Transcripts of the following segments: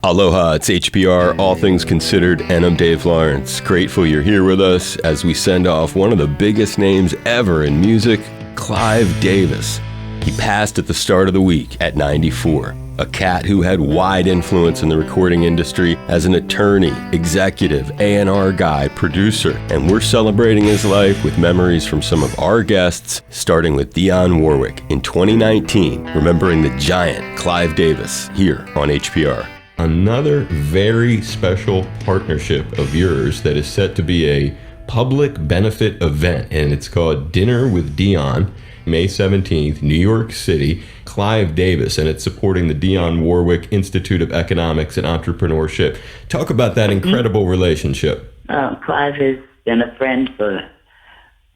Aloha, it's HPR, All Things Considered, and I'm Dave Lawrence. Grateful you're here with us as we send off one of the biggest names ever in music, Clive Davis. He passed at the start of the week at 94, a cat who had wide influence in the recording industry as an attorney, executive, A&R guy, producer, and we're celebrating his life with memories from some of our guests, starting with Dionne Warwick in 2019, remembering the giant Clive Davis here on HPR. Another very special partnership of yours that is set to be a public benefit event, and it's called Dinner with Dionne, May 17th, New York City, Clive Davis, and it's supporting the Dionne Warwick Institute of Economics and Entrepreneurship. Talk about that incredible relationship. Clive has been a friend for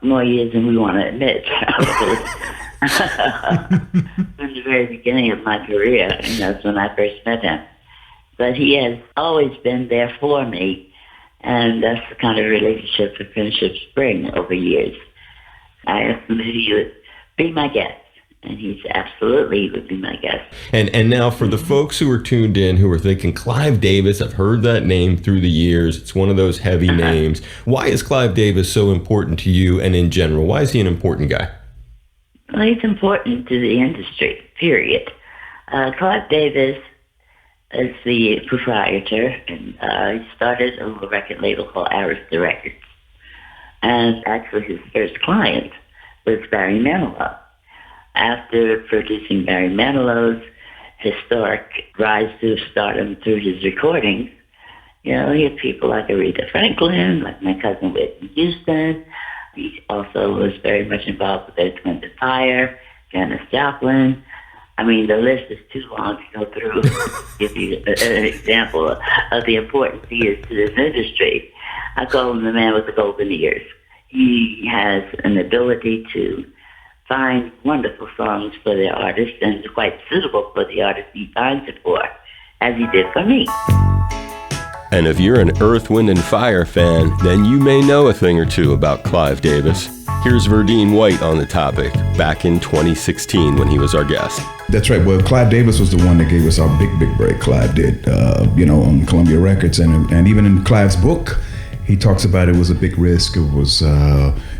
more years than we want to admit. From the very beginning of my career, and that's when I first met him. But he has always been there for me, and that's the kind of relationship and friendships bring over years. I asked him if he would be my guest, and he absolutely would be my guest. And now for the folks who are tuned in, who are thinking, Clive Davis, I've heard that name through the years. It's one of those heavy names. Why is Clive Davis so important to you and in general? Why is he an important guy? Well, he's important to the industry, period. Clive Davis is the proprietor, and he started a little record label called Arista Records. And actually his first client was Barry Manilow's. After producing Barry Manilow's historic rise to stardom through his recordings, you know, he had people like Aretha Franklin, like my cousin Whitney Houston. He also was very much involved with Earth, Wind & Fire, Janis Joplin. I mean, the list is too long to go through. Give you an example of the importance he is to this industry. I call him the man with the golden ears. He has an ability to find wonderful songs for the artist and quite suitable for the artist he finds it for, as he did for me. And if you're an Earth, Wind & Fire fan, then you may know a thing or two about Clive Davis. Here's Verdine White on the topic back in 2016 when he was our guest. That's right. Well, Clive Davis was the one that gave us our big break. Clive did, on Columbia Records. And even in Clive's book, he talks about it was a big risk. It was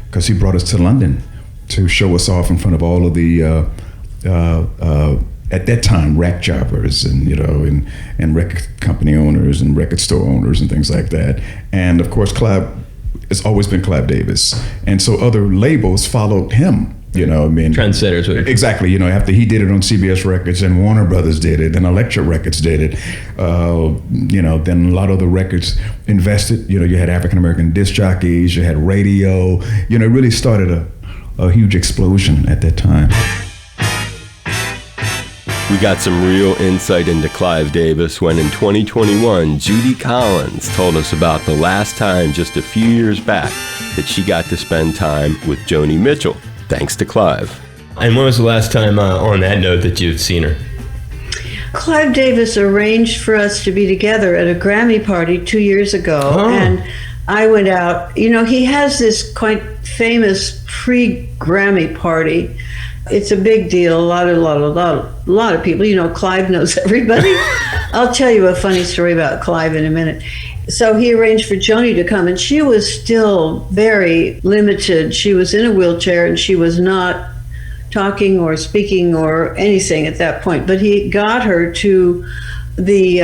because he brought us to London to show us off in front of all of the, at that time, rack jobbers and record company owners and record store owners and things like that. And of course, Clive, it's always been Clive Davis. And so other labels followed him. Trendsetters. Exactly. After he did it on CBS Records and Warner Brothers did it and Elektra Records did it, then a lot of the records invested. You had African American disc jockeys, you had radio. It really started a huge explosion at that time. We got some real insight into Clive Davis when in 2021, Judy Collins told us about the last time just a few years back that she got to spend time with Joni Mitchell. Thanks to Clive. And when was the last time, on that note, that you've seen her? Clive Davis arranged for us to be together at a Grammy party 2 years ago. Oh. And I went out. He has this quite famous pre-Grammy party. It's a big deal. A lot of people. Clive knows everybody. I'll tell you a funny story about Clive in a minute. So he arranged for Joni to come, and she was still very limited. She was in a wheelchair, and she was not talking or speaking or anything at that point. But he got her to the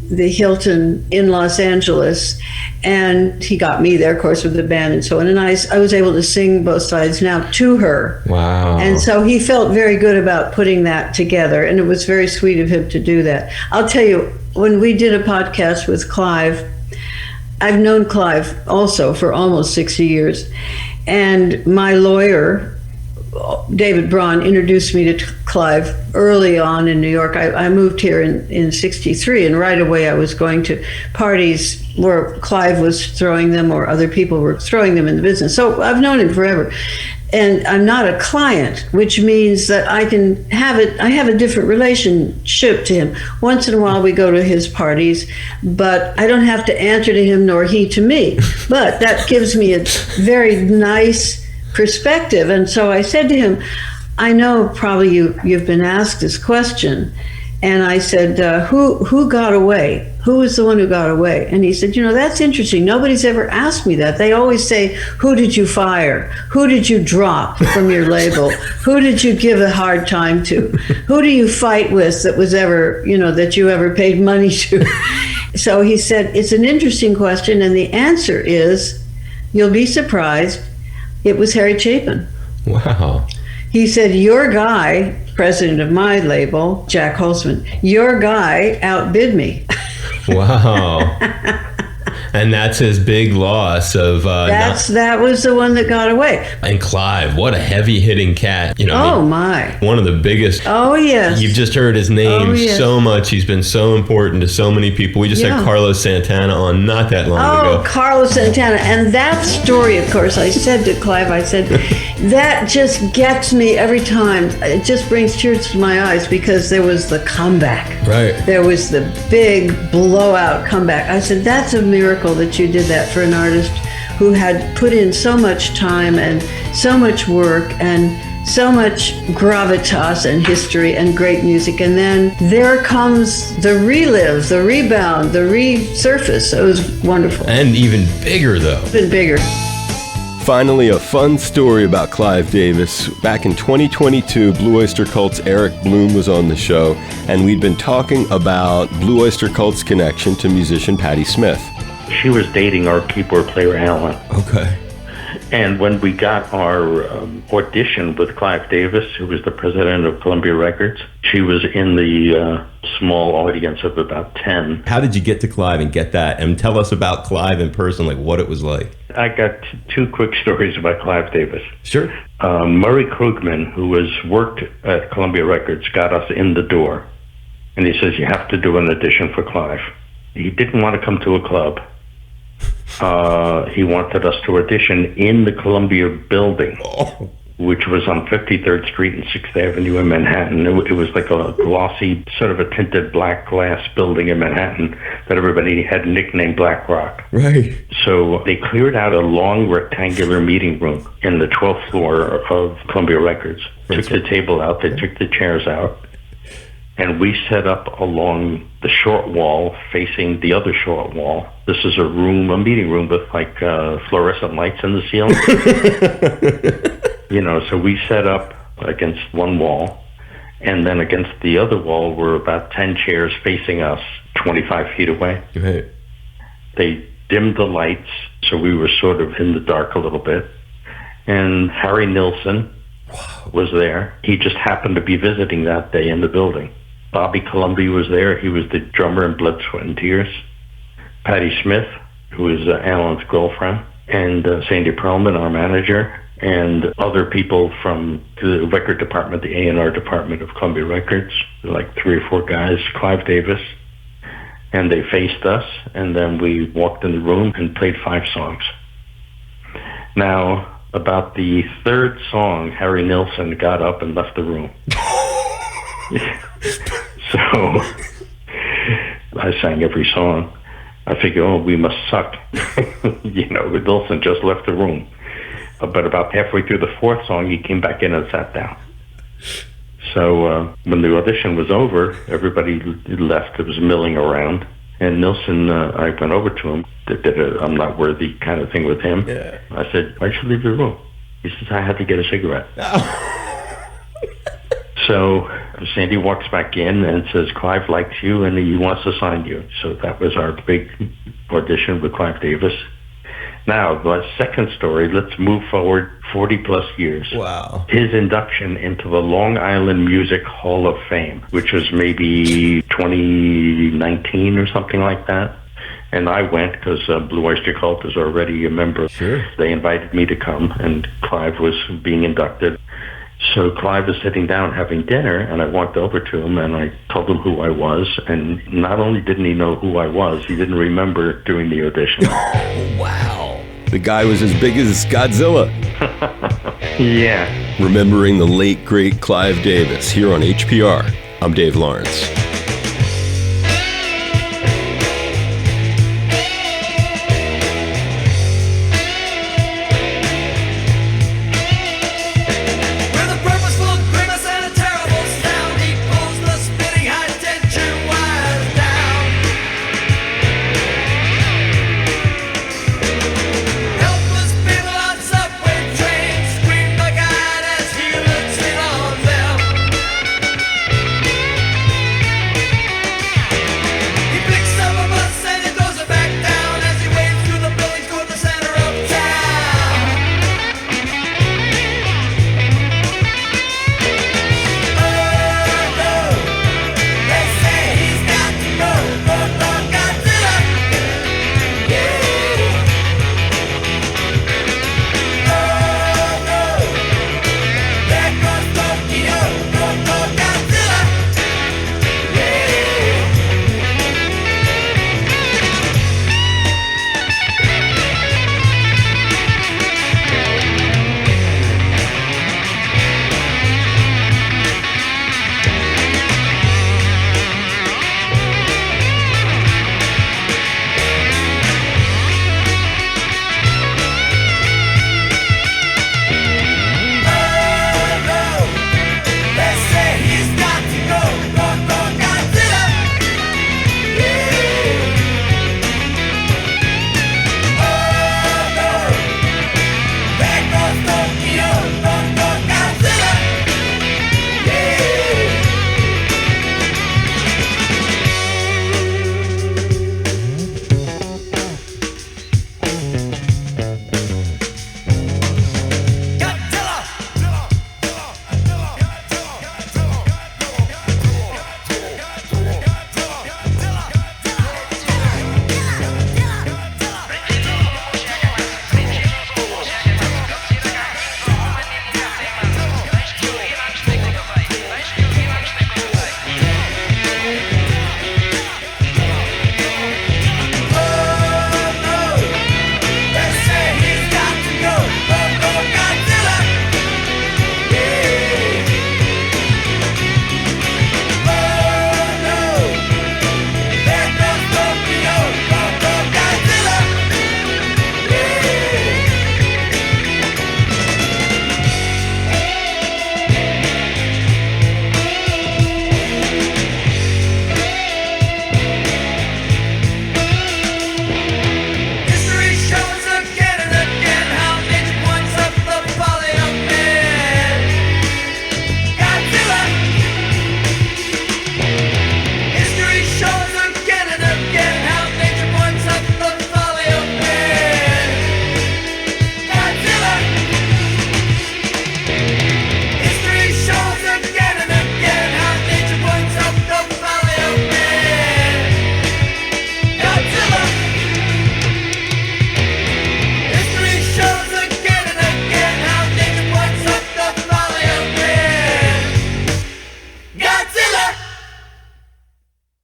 Hilton in Los Angeles, and he got me there, of course, with the band and so on. And I was able to sing both sides now to her. Wow. And so he felt very good about putting that together, and it was very sweet of him to do that. I'll tell you, when we did a podcast with Clive, I've known Clive also for almost 60 years, and my lawyer, David Braun, introduced me to Clive early on in New York. I moved here in 63, and right away I was going to parties where Clive was throwing them or other people were throwing them in the business. So I've known him forever. And I'm not a client, which means that I have a different relationship to him. Once in a while we go to his parties, but I don't have to answer to him nor he to me. But that gives me a very nice perspective. And so I said to him, I know probably you've been asked this question, And I said, who got away? Who was the one who got away? And he said, that's interesting. Nobody's ever asked me that. They always say, who did you fire? Who did you drop from your label? Who did you give a hard time to? Who do you fight with that was ever, that you ever paid money to? So he said, it's an interesting question. And the answer is, you'll be surprised, it was Harry Chapin. Wow. He said, your guy, president of my label, Jack Holzman, your guy outbid me. Wow. And that's his big loss of... that was the one that got away. And Clive, what a heavy-hitting cat. My. One of the biggest... Oh, yes. You've just heard his name so much. He's been so important to so many people. We just had Carlos Santana on not that long ago. Oh, Carlos Santana. And that story, of course, I said to Clive, that just gets me every time. It just brings tears to my eyes because there was the comeback. Right. There was the big blowout comeback. I said, that's a miracle that you did that for an artist who had put in so much time and so much work and so much gravitas and history and great music. And then there comes the relive, the rebound, the resurface. It was wonderful. And even bigger, though. Even bigger. Finally, a fun story about Clive Davis. Back in 2022, Blue Oyster Cult's Eric Bloom was on the show, and we'd been talking about Blue Oyster Cult's connection to musician Patti Smith. She was dating our keyboard player, Alan. Okay. And when we got our audition with Clive Davis, who was the president of Columbia Records, she was in the small audience of about 10. How did you get to Clive and get that? And tell us about Clive in person, like what it was like. I got two quick stories about Clive Davis. Sure. Murray Krugman, who worked at Columbia Records, got us in the door. And he says, you have to do an audition for Clive. He didn't want to come to a club. He wanted us to audition in the Columbia building, which was on 53rd Street and 6th Avenue in Manhattan. It was like a glossy, sort of a tinted black glass building in Manhattan that everybody had nicknamed Black Rock. Right. So they cleared out a long rectangular meeting room in the 12th floor of Columbia Records. Took the table out, they took the chairs out, and we set up along the short wall facing the other short wall. This is a meeting room with like fluorescent lights in the ceiling. So we set up against one wall, and then against the other wall were about 10 chairs facing us 25 feet away. Right. They dimmed the lights, so we were sort of in the dark a little bit. And Harry Nilsson was there. He just happened to be visiting that day in the building. Bobby Colomby was there. He was the drummer in Blood, Sweat, and Tears. Patti Smith, who is Alan's girlfriend, and Sandy Perlman, our manager, and other people from the record department, the A&R department of Columbia Records, like 3 or 4 guys, Clive Davis, and they faced us, and then we walked in the room and played 5 songs. Now, about the 3rd song, Harry Nilsson got up and left the room. So I sang every song. I figured, we must suck. Nilsson just left the room. But about halfway through the 4th song, he came back in and sat down. So when the audition was over, everybody left. It was milling around. And Nilsson, I went over to him, did a I'm not worthy kind of thing with him. Yeah. I said, why'd you leave the room? He says, I had to get a cigarette. So Sandy walks back in and says, Clive likes you and he wants to sign you. So that was our big audition with Clive Davis. Now, the second story, let's move forward 40 plus years. Wow. His induction into the Long Island Music Hall of Fame, which was maybe 2019 or something like that. And I went because Blue Oyster Cult is already a member. Sure. They invited me to come, and Clive was being inducted. So Clive was sitting down having dinner, and I walked over to him, and I told him who I was. And not only didn't he know who I was, he didn't remember doing the audition. Oh, wow. The guy was as big as Godzilla. Yeah. Remembering the late, great Clive Davis here on HPR. I'm Dave Lawrence.